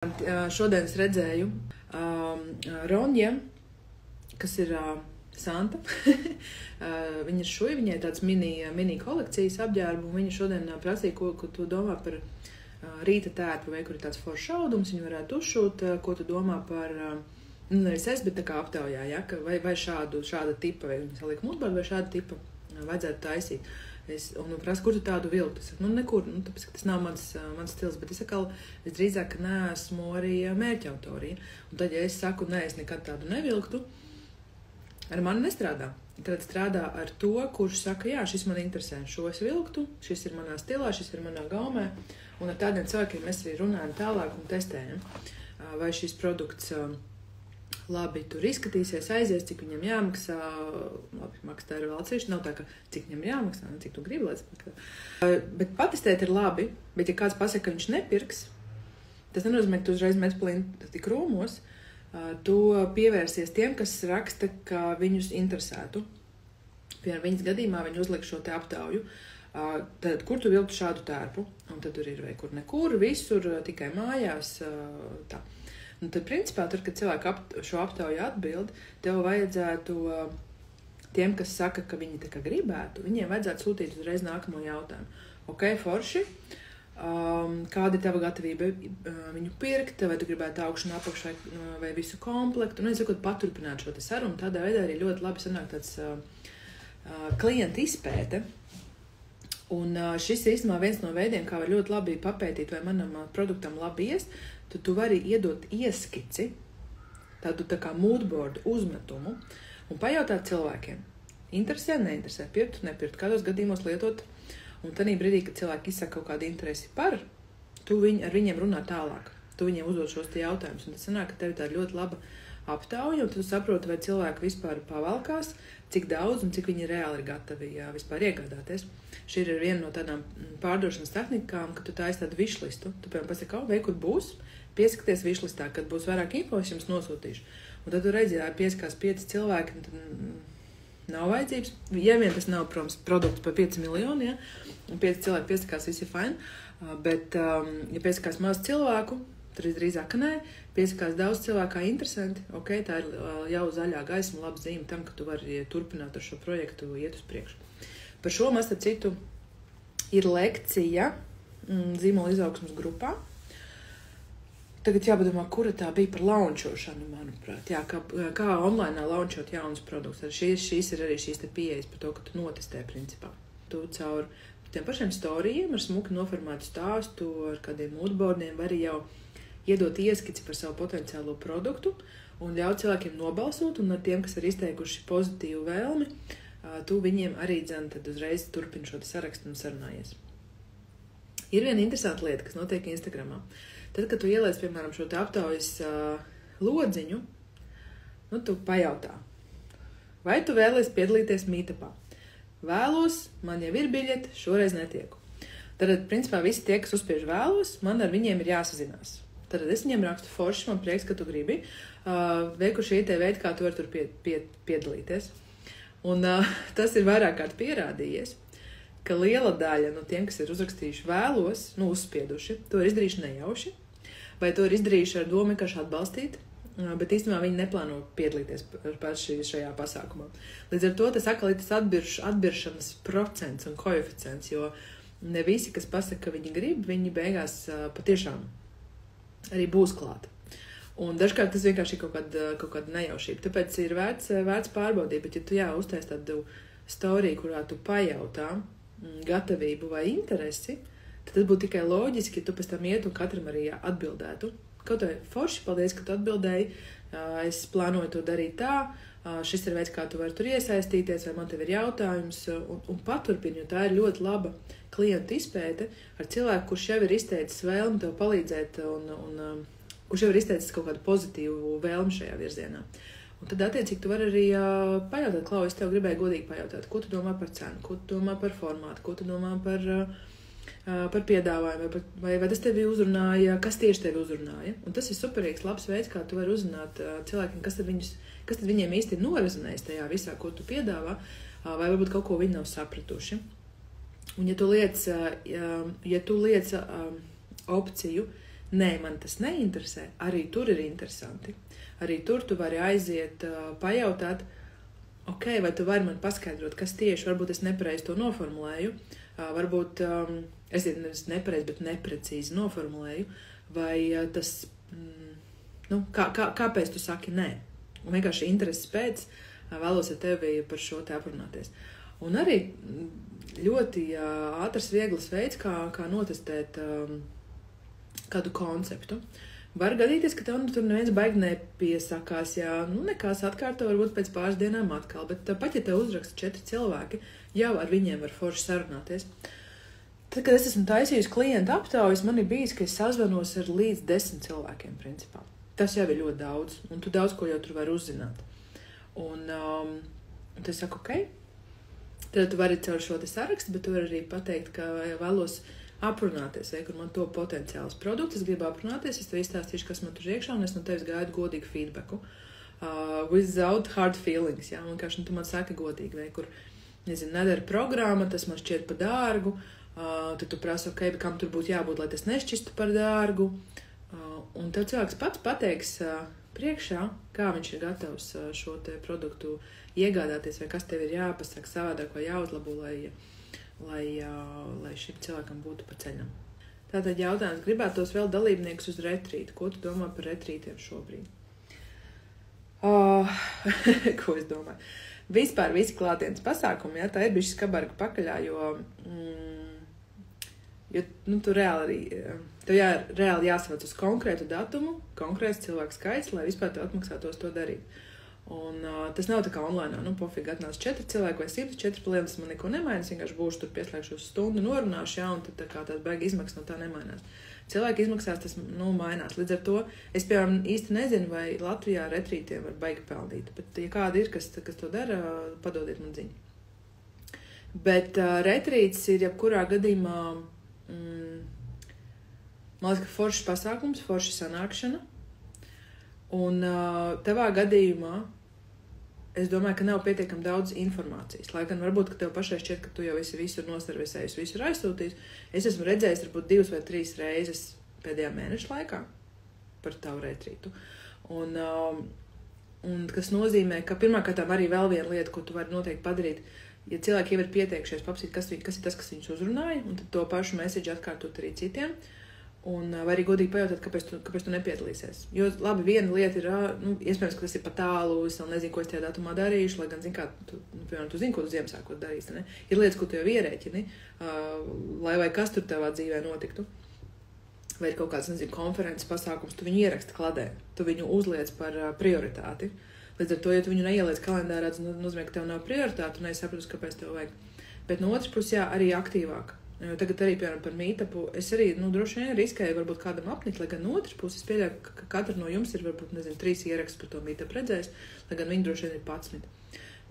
Šodien es redzēju Ronja, kas ir Santa. Viņa ir šuja, viņai tāds mini kolekcijas apģērbu, un viņa šodien prasīja, ko tu domā par rīta tērpu, vai kur ir tāds foršs audums, viņu varētu uzšūt, ko tu domā par, nevis es, bet tā kā aptaujā, ja, vai šāda tipa, vai viņa saliek mutbārdu, vai šāda tipa vajadzētu taisīt. Un prasa, kur tu tādu viltu? Es saku, nekur, tāpēc, ka tas nav mans stils, bet es drīzāk neesmu arī mērķa autorija. Un tad, ja es saku, es nekad tādu nevilktu, ar mani nestrādā. Tad strādā ar to, kurš saka, jā, šis man interesē, šo es vilktu, šis ir manā stilā, šis ir manā gaumē, un ar tādiem cilvēkiem mēs arī runājam tālāk un testējam, vai šis produkts labi tur izskatīsies, aizies, cik viņam jāmaksā, labi, maksā ir vēl atsevišķi, nav tā, ka cik viņam jāmaksā, cik tu gribi, lai es maksā. Bet patestēt ir labi, bet ja kāds pasaka, ka viņš nepirks, tas nenozīmē, ka tu uzreiz met plīni krūmos, tu pievērsies tiem, kas raksta, ka viņus interesētu. Piemēram, viņas gadījumā viņi uzliek šo te aptauju, tad kur tu vilktu šādu tērpu, un tad tur ir vai kur nekur, visur, tikai mājās, tā. Un tad, principā, tur, kad cilvēki šo aptauju atbild, tev vajadzētu tiem, kas saka, ka viņi tā kā gribētu, viņiem vajadzētu sūtīt uzreiz nākamo jautājumu. Ok, forši, kāda ir tava gatavība viņu pirkt, vai tu gribētu augšu un apakšu vai visu komplektu, un es saku, paturpināt šo te sarunu, tādā veidā arī ļoti labi sanāk tāds klienta izpēte. Un šis ir īstenībā viens no veidiem, kā var ļoti labi papētīt, vai manam produktam labi iest, tad tu vari iedot ieskici, tādu tā kā moodboardu uzmetumu, un pajautāt cilvēkiem, interesē, neinteresē, pirkt, nepirkt, kādos gadījumos lietot, un tādā brīdī, kad cilvēki izsaka kaut kādu interesi par, tu ar viņiem runā tālāk, tu viņiem uzdod šos te jautājumus, un tas sanāk, ka tev ir tāda ļoti laba aptauja, un tu saproti, vai cilvēki vispār pavalkās, cik daudz un cik viņi reāli ir gatavi vispār iegādāties. Šī ir viena no tādām pārdošanas tehnikām, ka tu taisi tādu wishlistu. Tu, piemēram, pasaki, vai kur būs, pieskaties wishlistā, kad būs vairāk info, es jums nosūtīšu. Un tad tu redzi, ja pieskās 5 cilvēki, tad nav vajadzības. Ja vien tas nav, protams, produkts par 5 miljoni, ja, un 5 cilvēki pieskās, viss ir fine. Bet, ja pieskās maz cilvēku, tad drīzāk, ka nē, piesakās daudz cilvēkā interesanti, ok, tā ir jau zaļā gaisma, laba zīme tam, ka tu vari turpināt ar šo projektu iet uz priekšu. Par šo mēs, starp citu, ir lekcija zīmola izaugsmas grupā. Tagad jāpadomā, kura tā bija par launčošanu, manuprāt. Jā, kā online launčot jaunus produktus. Šīs ir arī šīs te pieejas par to, ka tu notestē principā. Tu caur tiem pašiem storijiem ar smuki noformētu stāstu, ar kādiem moodboardiem vari jau iedot ieskici par savu potenciālo produktu un ļaut cilvēkiem nobalsot, un ar tiem, kas ir izteikuši pozitīvu vēlmi, tu viņiem arī tad uzreiz turpini šo sarakstu un sarunājies. Ir viena interesanta lieta, kas notiek Instagramā. Tad, kad tu ieliec, piemēram, šo te aptaujas lodziņu, tu pajautā, vai tu vēlies piedalīties meetupā? Vēlos, man jau ir biļete, šoreiz netieku. Tad, principā, visi tie, kas uzspiež vēlos, man ar viņiem ir jāsazinās. Tad es viņiem rakstu forši, man prieks, ka tu gribi, veiku šī te veidi, kā tu vari tur piedalīties. Un tas ir vairāk kārt pierādījies, ka liela daļa no tiem, kas ir uzrakstījuši vēlos, uzspieduši, to ir izdarījuši nejauši, vai to ir izdarījuši ar domu vienkārši atbalstīt, bet īstenībā viņi neplāno piedalīties paši šajā pasākumā. Līdz ar to tas atkal ir tas atbiršanas procents un koeficients, jo ne visi, kas pasaka, ka viņi grib, viņi beigās patiešām arī būs klāt. Un dažkārt tas vienkārši ir kaut kāda nejaušība. Tāpēc ir vērts pārbaudīt, bet ja tu uztais tādu storiju, kurā tu pajautā gatavību vai interesi, tad tas būtu tikai loģiski, ja tu pēc tam iet un katram arī atbildētu. Kaut vai forši, paldies, ka tu atbildēji, es plānoju to darīt tā, šis ir veids, kā tu vari tur iesaistīties, vai man tev ir jautājums, un paturpini, jo tā ir ļoti laba klienta izpēte ar cilvēku, kurš jau ir izteicis vēlmi tev palīdzēt un kurš jau ir izteicis kaut kādu pozitīvu vēlmi šajā virzienā. Un tad, attiecīgi, tu vari arī pajautāt, Klau, es tev gribēju godīgi pajautāt, ko tu domā par cenu, ko tu domā par formātu, ko tu domā par piedāvājumu, vai tas tevi uzrunāja, kas tieši tevi uzrunāja. Un tas ir superīgs, labs veids, kā tu vari uzrunāt cilvēkiem, kas tad viņiem īsti ir norezinējis tajā visā, ko tu piedāvā, vai varbūt kaut ko viņi nav sapratuši. Un ja tu liec opciju nē, man tas neinteresē, arī tur ir interesanti. Arī tur tu vari aiziet, pajautāt, ok, vai tu vari man paskaidrot, kas tieši, varbūt es nepareizi to noformulēju, varbūt es nepareizi, bet neprecīzi noformulēju, vai tas, kāpēc tu saki nē? Un vienkārši intereses pēc vēlos ar tevi par šo te aprunāties. Un arī ļoti ātrs, viegls veids, kā notestēt kādu konceptu. Var gadīties, ka tev tur neviens baigi nepiesakās, nekās atkārto, varbūt pēc pāris dienām atkal, bet pat, ja tev uzraksta 4 cilvēki, jau ar viņiem var forši sarunāties. Tad, kad es esmu taisījusi klientu aptaujas, man ir bijis, ka es sazvanos ar līdz 10 cilvēkiem, principā. Tas jau ir ļoti daudz, un tu daudz ko jau tur vari uzzināt. Un tad es saku, ok, tad tu vari caur šo te sarakstu, bet tu vari arī pateikt, ka vēlos aprunāties, vai kur man to potenciāls produkts, es gribu aprunāties, es tev izstāstīšu, kas man tur iekšā, un es no tevis gaidu godīgu feedbacku. Without hard feelings, vienkārši tu man saki godīgi, vai kur, nedara programma, tas man šķiet par dārgu, tad tu prasa, ok, kam tur būtu jābūt, lai tas nešķistu par dārgu, un tev cilvēks pats pateiks priekšā, kā viņš ir gatavs šo te produktu iegādāties, vai kas tev ir jāpasaka savādāk vai jāuzlabo, lai šim cilvēkam būtu pa ceļam. Tātad jautājums, gribētos vēl dalībniekus uz retrītu. Ko tu domā par retrītiem šobrīd? Ko es domāju? Vispār visi klātienes pasākumi, tā ir bišķi skabarga pakaļā, jo tu reāli jāsavāc uz konkrētu datumu, konkrēts cilvēku skaits, lai vispār tev atmaksātos to darīt. Un tas nav tā kā online, pofīgi atnāc 4 cilvēki vai 104 palienas, man neko nemainās, vienkārši būšu tur pieslēgšos stundu, norunāšu, un tad tā kā tās baigi izmaksas no tā nemainās. Cilvēki izmaksās, tas, mainās. Līdz ar to es, piemēram, īsti nezinu, vai Latvijā retrītiem var baigi peldīt, bet ja kāda ir, kas to dara, padodiet man ziņu. Bet retrīts ir jebkurā gadījumā, man liekas, ka foršs pasākums, forša sanākšana, un tavā gadījumā es domāju, ka nav pietiekami daudz informācijas. Lai gan varbūt, ka tev pašai šķiet, ka tu jau esi visur nosarvisējis, visur aizsūtījis. Es esmu redzējis varbūt 2 vai 3 reizes pēdējā mēneša laikā par tavu retrītu. Un kas nozīmē, ka pirmkārtām arī vēl viena lieta, ko tu vari noteikti padarīt, ja cilvēki jau ir pieteikšies, papsīt, kas ir tas, kas viņus uzrunāja, un tad to pašu message atkārtot arī citiem. Un vai arī godīgi pajautāt, kāpēc tu nepiedalīsies. Jo labi, viena lieta ir, iespējams, ka tas ir pa tālu, es vēl nezinu, ko es tajā datumā darīšu, lai gan, piemēram, tu zini, ko tu Ziemassvētkos darīsi, ne? Ir lietas, ko tu jau ierēķini, lai vai kas tur tavā dzīvē notiktu. Vai ir kaut kāds, konferences pasākums, tu viņu ieraksti kladē, tu viņu uzliec par prioritāti. Līdz ar to, ja tu viņu neieliec kalendārā, tas nozīmē, ka tev nav prioritāte, un nesapratu, kāpēc tev vajag. Bet no otras puses, arī aktīvāk. Jo tagad arī, piemēram, par meetupu, es arī, droši vien riskēju varbūt kādam apnikt, lai gan no otras puses pieļauju, ka katra no jums ir varbūt, 3 ierakstus par to meetupu redzējis, lai gan viņi droši vien ir 11.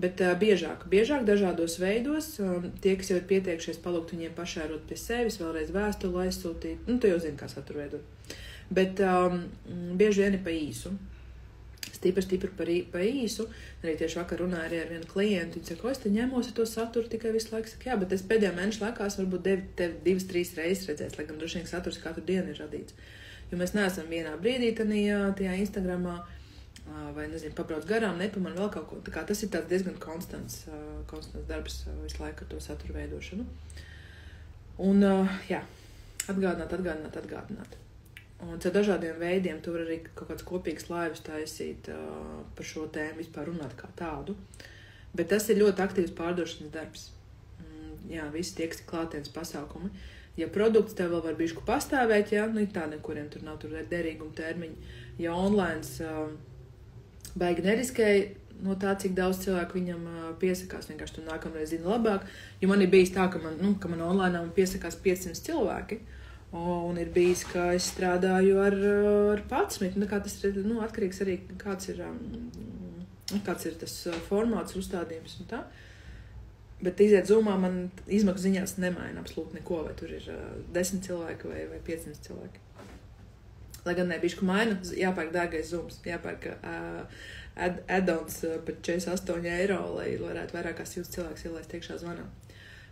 Bet biežāk dažādos veidos, tie, kas jau ir pieteikšies, palūgt viņiem pašērot pie sevis, vēlreiz vēstuli aizsūtīt, tu jau zini, kā satura veidot. Bet bieži vien ir pa īsu. Stipri pa īsu. Arī tieši vakar runāju arī ar vienu klientu. Viņa saka, es te ņemos ar to saturu tikai visu laiku. Saka, jā, bet es pēdējā mēneša laikā varbūt tevi 2-3 reizes redzēs, lai gan droši vien saturs katru dienu ir radīts. Jo mēs neesam vienā brīdī tajā Instagramā, vai, pabrauc garām, nepaman vēl kaut ko. Tā kā tas ir tāds diezgan konstants darbs visu laiku ar to saturu veidošanu. Un, jā, atgādināt. Un ar dažādiem veidiem tu var arī kaut kāds kopīgs laivas taisīt par šo tēmu, vispār runāt kā tādu. Bet tas ir ļoti aktīvs pārdošanas darbs. Jā, visi tieksti klātienes pasākumi. Ja produkts tev vēl var bišku pastāvēt, tā nekuriem tur nav derīguma termiņi. Ja online baigi neriskēja no tā, cik daudz cilvēku viņam piesakās, vienkārši tu nākamreiz zini labāk. Jo man ir bijis tā, ka man online piesakās 500 cilvēki. Un ir bijis, ka es strādāju ar 11. Kā tas ir atkarīgs arī, kāds ir tas formāts, uzstādījums un tā. Bet iziet Zoomā man izmaksu ziņās nemaina absolūti neko, vai tur ir 10 cilvēki vai 500 cilvēki. Lai gan nebišku maina, jāpērk dārgais Zooms, jāpērk add-ons par 48 eiro, lai varētu vairāk kā 100 cilvēks ielaist iekšā zvanā.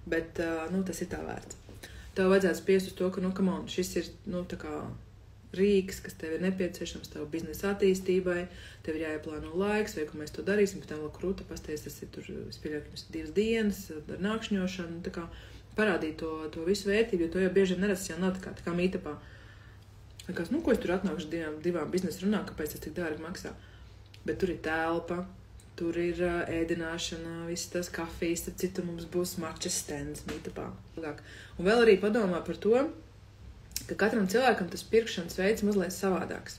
Bet, tas ir tā vērts. Tev vajadzētu spiest uz to, ka, šis ir, tā kā rīks, kas tev ir nepieciešams tavu biznesa attīstībai, tev ir jāieplāno laiks, vai ko mēs to darīsim, pēc tam vēl krūta pasties, tas ir tur, es pieļauju, ka 2 dienas ar nākšņošanu, tā kā parādīt to visu vērtību, jo to jau bieži neredz, jau nav tā kā meetupā. Likās, ko es tur atnākšu divām biznesa runām, kāpēc tas tik dārgi maksā. Bet tur ir telpa, tur ir ēdināšana, viss tas kafijas, tad citur mums būs matčas stands meetupā. Un vēl arī padomā par to, ka katram cilvēkam tas pirkšanas veids mazliet savādāks.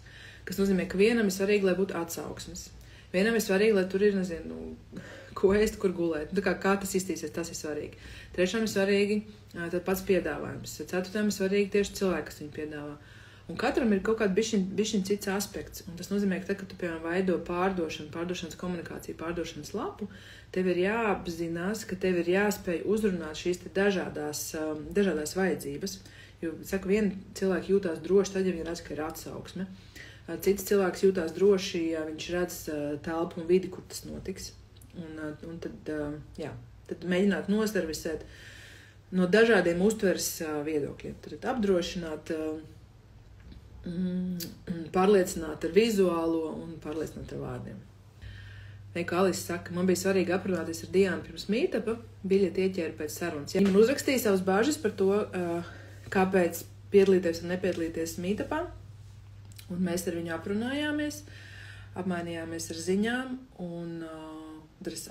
Kas nozīmē, ka vienam ir svarīgi, lai būtu atsauksmes. Vienam ir svarīgi, lai tur ir, nezinu, ko ēst, kur gulēt. Tā kā tas iztīsies, tas ir svarīgi. Trešam ir svarīgi tad pats piedāvājums. Ceturtam ir svarīgi tieši cilvēki, kas viņu piedāvā. Un katram ir kaut kāds bišķiņ cits aspekts. Un tas nozīmē, ka tad, kad tu, piemēram, veido pārdošanas komunikāciju, pārdošanas lapu, tev ir jāapzinās, ka tev ir jāspēj uzrunāt šīs te dažādās vajadzības. Jo, saku, viena cilvēka jūtās droši tad, ja viņi redz, ka ir atsauksme. Cits cilvēks jūtās droši, ja viņš redz telpu un vidi, kur tas notiks. Un tad mēģināt noservisēt no dažādiem uztveres viedokļiem. Tad apdrošināt, pārliecināt ar vizuālo un pārliecināt ar vārdiem. Kā Alise saka, man bija svarīgi aprunāties ar Diānu pirms meetupa, biļeti ieķēra pēc sarunas. Ja man uzrakstīja savas bāžas par to, kāpēc piedalīties un nepiedalīties meetupā, un mēs ar viņu aprunājāmies, apmainījāmies ar ziņām, un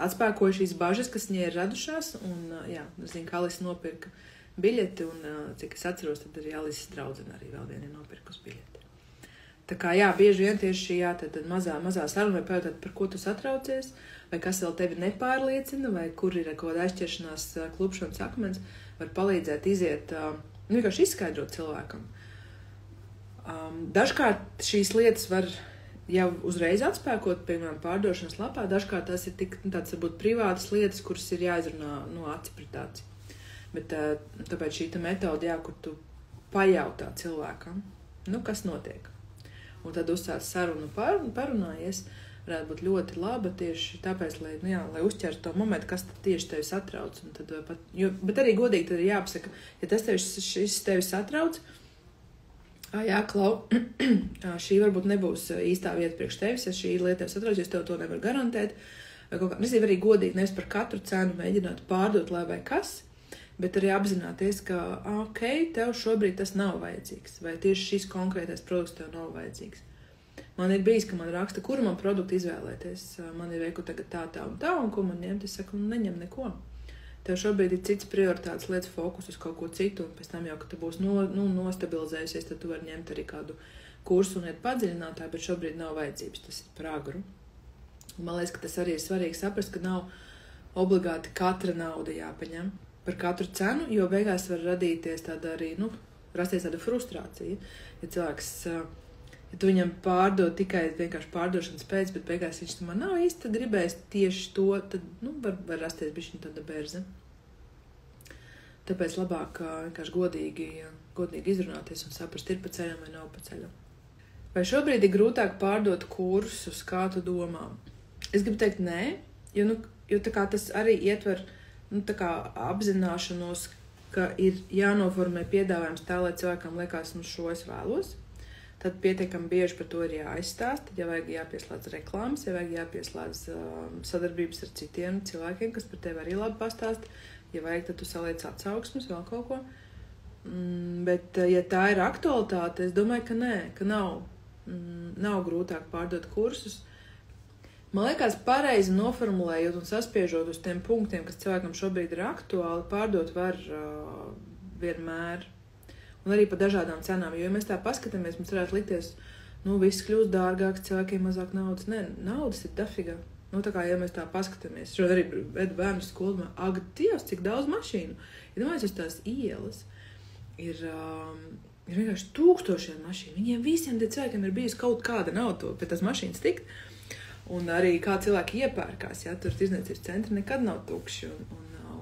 atspēkoju šīs bažas, kas viņai ir radušās, un es zinu, ka Alise nopirka biļeti, un cik es atceros, tad arī Alises draudzene arī vēl viena nopirkus biļeti. Tā kā, bieži vien tieši tad mazā saruna, vai pajautāt, par ko tu satraucies, vai kas vēl tevi nepārliecina, vai kur ir kaut kāda aizķeršanās klupšanas akmens, var palīdzēt iziet, vienkārši izskaidrot cilvēkam. Dažkārt šīs lietas var jau uzreiz atspēkot, piemēram, pārdošanas lapā, dažkārt tas ir tāds, varbūt, privātas lietas, kuras ir jāizrunā no aci pret aci. Bet tāpēc šī metode, kur tu pajautā cilvēkam, kas notiek. Un tad uzsāc sarunu parunājies, varētu būt ļoti laba tieši tāpēc, lai uzķertu to momentu, kas tieši tevi satrauc. Bet arī godīgi tad ir jāpasaka, ja šis tevi satrauc, Klau, šī varbūt nebūs īstā vieta priekš tevis, ja šī lieta tevi satrauc, es tev to nevaru garantēt. Es arī godīgi nevis par katru cenu mēģināt pārdot, lai vai kas, bet arī apzināties, ka, tev šobrīd tas nav vajadzīgs, vai tieši šis konkrētais produkts tev nav vajadzīgs. Man ir bijis, ka man raksta, kuru man produktu izvēlēties. Man ir veiku tagad tā un tā, un ko man ņemt, es saku, neņem neko. Tev šobrīd ir cits prioritātes lietas fokus uz kaut ko citu, un pēc tam jau, ka tu būs nostabilizējusies, tad tu vari ņemt arī kādu kursu un iet padziļinātāju, bet šobrīd nav vajadzības, tas ir par agru. Man liekas, ka tas arī ir svarīgi saprast, ka nav obligāti katra nauda jāpaņem par katru cenu, jo beigās var radīties tāda arī, rasties tāda frustrācija. Ja cilvēks, ja tu viņam pārdod tikai vienkārši pārdošanas pēc, bet beigās viņš man nav īsti gribējis tieši to, tad, var rasties bišķiņ tāda berze. Tāpēc labāk vienkārši godīgi izrunāties un saprast, ir pa ceļam vai nav pa ceļam. Vai šobrīd ir grūtāk pārdot kursus, kā tu domā? Es gribu teikt nē, jo tā kā tas arī ietver apzināšanos, ka ir jānoformē piedāvājums tā, lai cilvēkam liekas, šo es vēlos. Tad pietiekami bieži par to ir jāizstāst, tad ja vajag jāpieslēdz reklāmas, ja vajag jāpieslēdz sadarbības ar citiem cilvēkiem, kas par tevi arī labi pastāst, ja vajag, tad tu saliec atsauksmes, vēl kaut ko. Bet, ja tā ir aktualitāte, es domāju, ka nē, ka nav grūtāk pārdot kursus. Man liekas, pareizi noformulējot un saspiežot uz tiem punktiem, kas cilvēkam šobrīd ir aktuāli, pārdot var vienmēr. Un arī par dažādām cenām, jo, ja mēs tā paskatāmies, mums varētu likties, viss kļūst dārgāks, cilvēkiem mazāk naudas. Nē, naudas ir dafigā. Tā kā, ja mēs tā paskatāmies, šo arī vedu bērnu skolu, Dievs, cik daudz mašīnu. Ja domājies uz tās ielas, ir vienkārši tūkstošiem mašīnu. Viņiem visiem tie cilvēkiem ir bijusi kaut kāda nauda pie tās mašīnas tikt. Un arī kā cilvēki iepērkās, tur tirdzniecības centri nekad nav tukši.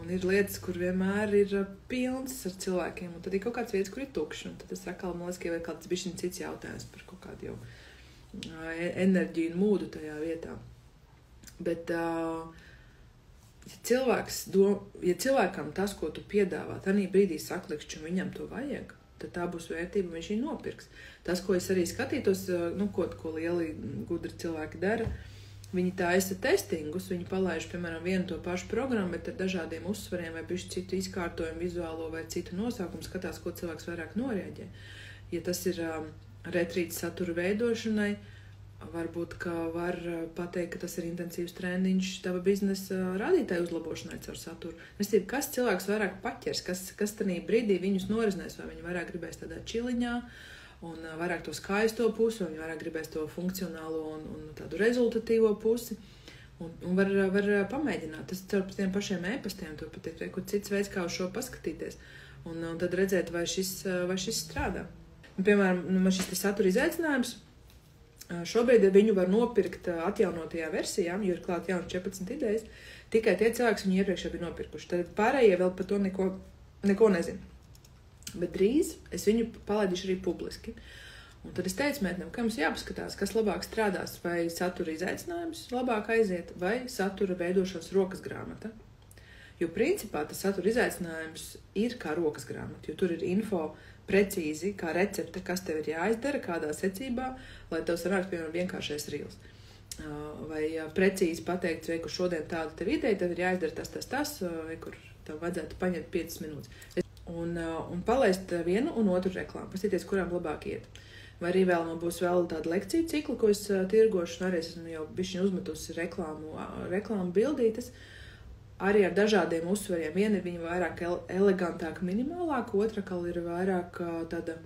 Un ir lietas, kur vienmēr ir pilns ar cilvēkiem, un tad ir kaut kāds vietas, kur ir tukši. Un tad es atkal, man liekas, ka ir kāds bišķiņ cits jautājums par kaut kādu jau enerģiju un mūdu tajā vietā. Bet, ja cilvēkam tas, ko tu piedāvā, tanī brīdī saklikšķi un viņam to vajag, tad tā būs vērtība, un viņš viņu nopirks. Tas, ko es arī skatītos, ko lieli gudri cilvēki dara, viņi taisa testingus, viņi palaiž, piemēram, vienu to pašu programmu, bet ar dažādiem uzsvariem vai bišķi citu izkārtojumu, vizuālo vai citu nosaukumu, skatās, ko cilvēks vairāk norēģē. Ja tas ir retrīts satura veidošanai, varbūt, ka var pateikt, ka tas ir intensīvs trendiņš tava biznesa rādītāju uzlabošanai caur saturu. Kas cilvēks vairāk paķers, kas tanī brīdī viņus norisinās, vai viņi vairāk gribēs tādā čiliņā, un vairāk to skaisto pusi, un viņi vairāk gribēs to funkcionālo un tādu rezultatīvo pusi. Un var pamēģināt. Tas caur tiem pašiem e-pastiem, tur pat ir kur cits veids, kā uz šo paskatīties. Un tad redzēt, vai šis strādā. Un, piemēram, man šis satura izaicinājums, šobrīd viņu var nopirkt atjaunotajā versijā, jo ir klāt jauni 14 idejas, tikai tie cilvēki viņu iepriekš bija nopirkuši. Tad pārējie vēl par to neko nezinu. Bet drīz es viņu palaidīšu arī publiski. Un tad es teicu mētnēm, ka mums jāpaskatās, kas labāk strādās, vai satura izaicinājums labāk aiziet, vai satura veidošanas rokas grāmata. Jo principā tas satura izaicinājums ir kā rokas grāmata, jo tur ir info precīzi, kā recepte, kas tev ir jāizdara, kādā secībā, lai tev sanāks, piemēram, vienkāršais rīls. Vai precīzi pateikt, vai kur šodien tāda tev ideja, tev ir jāizdara tas, vai kur tev vajadzētu paņemt 5 minūtes. Un palaist vienu un otru reklāmu, pastīties, kurām labāk iet. Vai arī vēl man būs vēl tāda lekciju cikla, ko es tirgošu, un arī esmu jau bišķiņ uzmetusi reklāmu bildītes, arī ar dažādiem uzsvariem. Viena ir viņa vairāk elegantāk, minimālāk, otra kal ir vairāk tāda,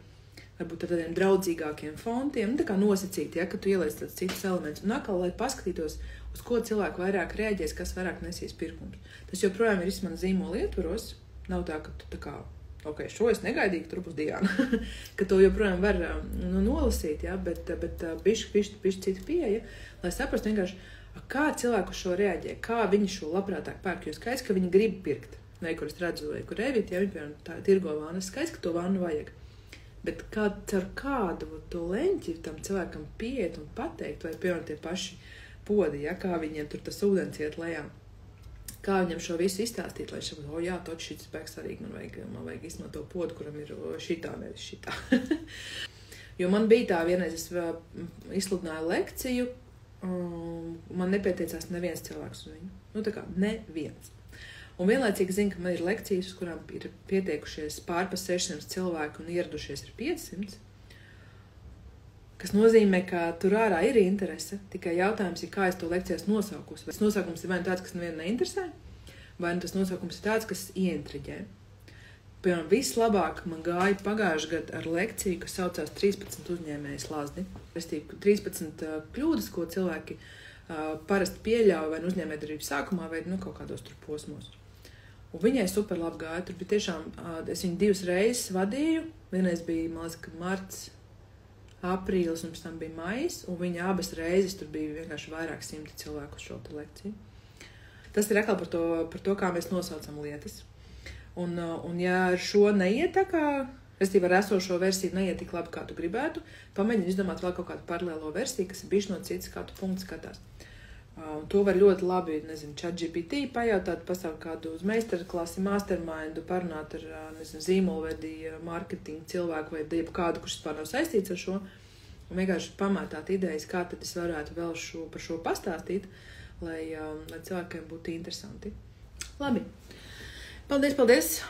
varbūt ar tādiem draudzīgākiem fontiem, tā kā nosacīti, ka tu ieliec tāds citus elements. Un atkal, lai paskatītos, uz ko cilvēku vairāk reaģēs, kas vairāk nesīs pirkums. Tas joprojām ir man zīmola ietvaros. Nav tā, ka tu tā kā, šo es negaidīju, ka tur būs Diana. Ka to joprojām var nolasīt, bet bišķi cita pieeja, lai saprastu vienkārši, kā cilvēku šo reaģē, kā viņi šo labprātāk pērk, jo skaidrs, ka viņi grib pirkt. Vai kur es redzu, vai kur Evita, ja viņi, piemēram, tā tirgo vānu, es skaidrs, ka to vānu vajag. Bet ar kādu to leņķi tam cilvēkam pieiet un pateikt, vai, piemēram, tie paši podi, kā viņiem tur tas ūdens iet lejā. Kā viņam šo visu izstāstīt, lai šim, toč šis spēks svarīgi, man vajag izmantot to podu, kuram ir šitā, nevis šitā. Jo man bija tā, vienreiz es izsludināju lekciju, man nepieteicās neviens cilvēks uz viņu. Tā kā neviens. Un vienlaicīgi zinu, ka man ir lekcijas, uz kurām ir pieteikušies pārpa 600 cilvēku un ieradušies ir 500. Kas nozīmē, ka tur ārā ir interese, tikai jautājums ir, kā es to lekcijas nosaukus. Vai tas nosaukums ir vai tāds, kas nevienu neinteresē, vai tas nosaukums ir tāds, kas ieintriģē. Piemēram, vislabāk man gāja pagājušajā gadā ar lekciju, kas saucās 13 uzņēmēju slazdi. 13 kļūdas, ko cilvēki parasti pieļauj vai uzņēmējdarbības sākumā, vai kaut kādos tur posmos. Un viņai super labi gāja. Tur bija tiešām, es viņu 2 reizes vadīju. Vienreiz bija, man liekas, marts, aprīlis, un pēc tam bija maijs, un viņa abas reizes tur bija vienkārši vairāk 100 cilvēku uz šo lekciju. Tas ir atkal par to, kā mēs nosaucam lietas. Un ja ar šo neiet tā kā, restīvi ar esošo versiju neiet tik labi, kā tu gribētu, pamēģini izdomāt vēl kaut kādu paralēlo versiju, kas ir bišķi no citas, kā tu punktu skatās. Un to var ļoti labi, ChatGPT pajautāt, pasaukt kādu uz meistarklasi, mastermindu, parunāt ar, zīmolvedī, marketingu cilvēku vai kādu, kurš vispār nav saistīts ar šo, un vienkārši pamētāt idejas, kā tad es varētu vēl par šo pastāstīt, lai cilvēkiem būtu interesanti. Labi. Paldies!